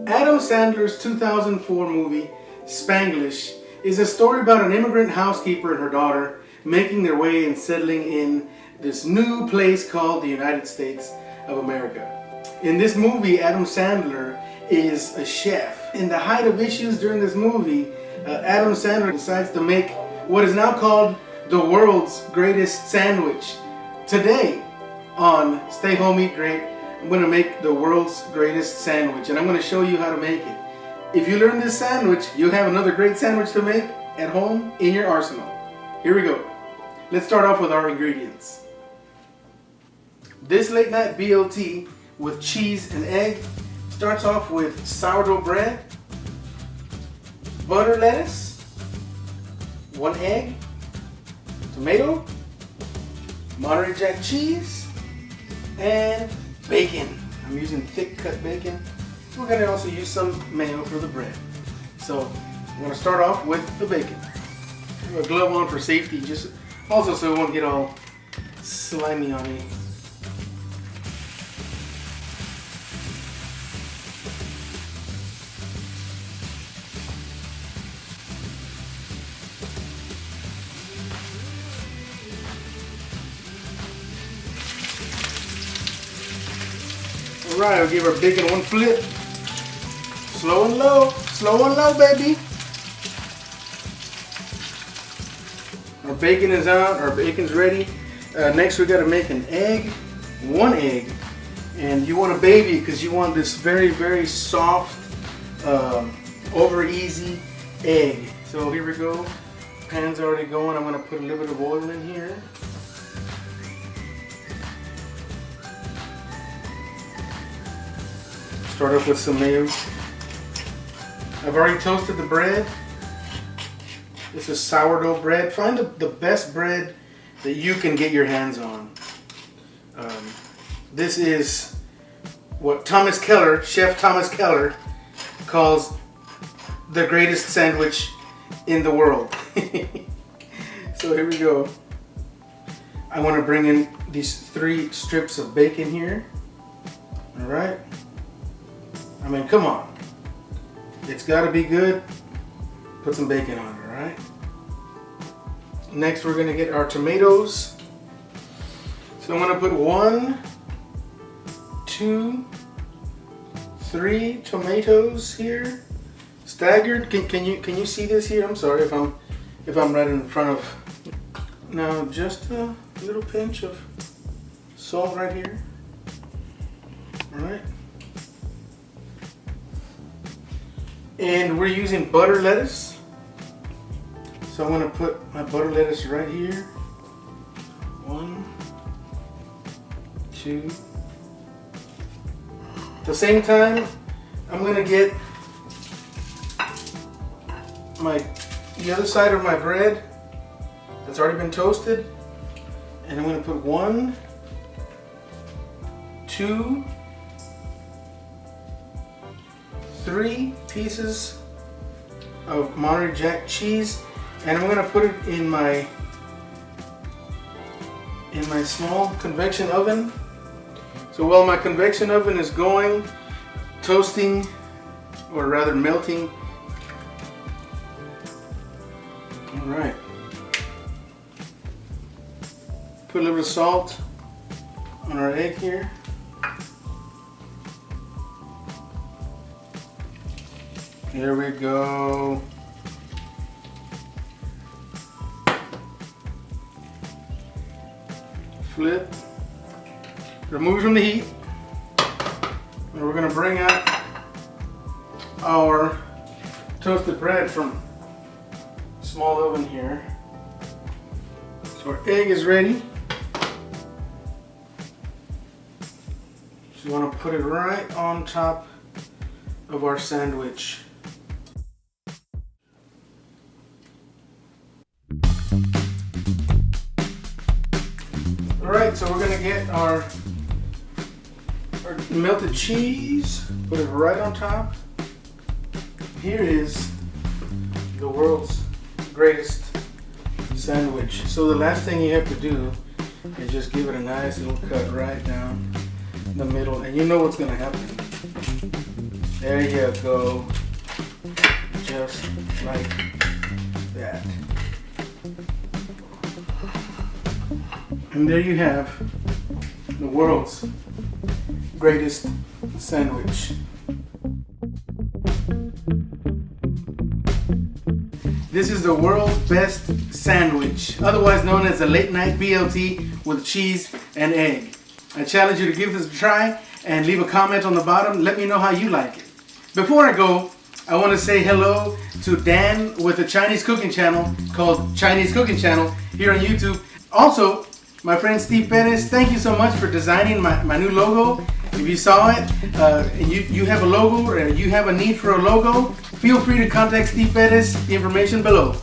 Adam Sandler's 2004 movie, Spanglish, is a story about an immigrant housekeeper and her daughter making their way and settling in this new place called the United States of America. In this movie, Adam Sandler is a chef. In the height of issues during this movie, Adam Sandler decides to make what is now called the world's greatest sandwich. Today on Stay Home Eat Great, I'm going to make the world's greatest sandwich, and I'm going to show you how to make it. If you learn this sandwich, you'll have another great sandwich to make at home in your arsenal. Here we go. Let's start off with our ingredients. This late night BLT with cheese and egg starts off with sourdough bread, butter lettuce, 1 egg, tomato, Monterey Jack cheese, and bacon. I'm using thick cut bacon. We're going to also use some mayo for the bread. So I'm going to start off with the bacon. I have a glove on for safety, just also so it won't get all slimy on me. Alright, I'll give our bacon 1 flip. Slow and low, baby. Our bacon is out, our bacon's ready. Next we got to make an egg, 1 egg. And you want a baby because you want this very, very soft, over easy egg. So here we go. Pan's already going. I'm going to put a little bit of oil in here. Start off with some mayo. I've already toasted the bread. This is sourdough bread. Find the best bread that you can get your hands on. This is what Thomas Keller, Chef Thomas Keller, calls the greatest sandwich in the world. So here we go. I want to bring in these 3 strips of bacon here. All right. I mean, come on. It's got to be good. Put some bacon on it, all right? Next, we're going to get our tomatoes. So I'm going to put 1, 2, 3 tomatoes here, staggered. Can you see this here? I'm sorry if I'm right in front of. Now, just a little pinch of salt right here. All right. And we're using butter lettuce. So I'm going to put my butter lettuce right here. 1, 2. At the same time, I'm going to get the other side of my bread that's already been toasted. And I'm going to put 1, 2, 3 pieces of Monterey Jack cheese, and I'm going to put it in my small convection oven. So while my convection oven is going, toasting, or rather melting. All right. Put a little bit of salt on our egg here. Here we go. Flip. Remove from the heat. And we're going to bring out our toasted bread from a small oven here. So our egg is ready. So you want to put it right on top of our sandwich. Alright, so we're going to get our melted cheese, put it right on top. Here is the world's greatest sandwich. So the last thing you have to do is just give it a nice little cut right down the middle, and you know what's gonna happen. There you go. Just like that. And there you have the world's greatest sandwich. This is the world's best sandwich, otherwise known as a late night BLT with cheese and egg. I challenge you to give this a try and leave a comment on the bottom. Let me know how you like it. Before I go, I want to say hello to Dan with a Chinese cooking channel called Chinese Cooking Channel here on YouTube. Also, my friend Steve Perez, thank you so much for designing my new logo. If you saw it, and you have a logo or you have a need for a logo, feel free to contact Steve Perez, the information below.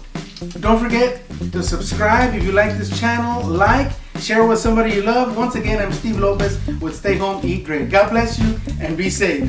Don't forget to subscribe if you like this channel, like, share with somebody you love. Once again, I'm Steve Lopez with Stay Home, Eat Great. God bless you and be safe.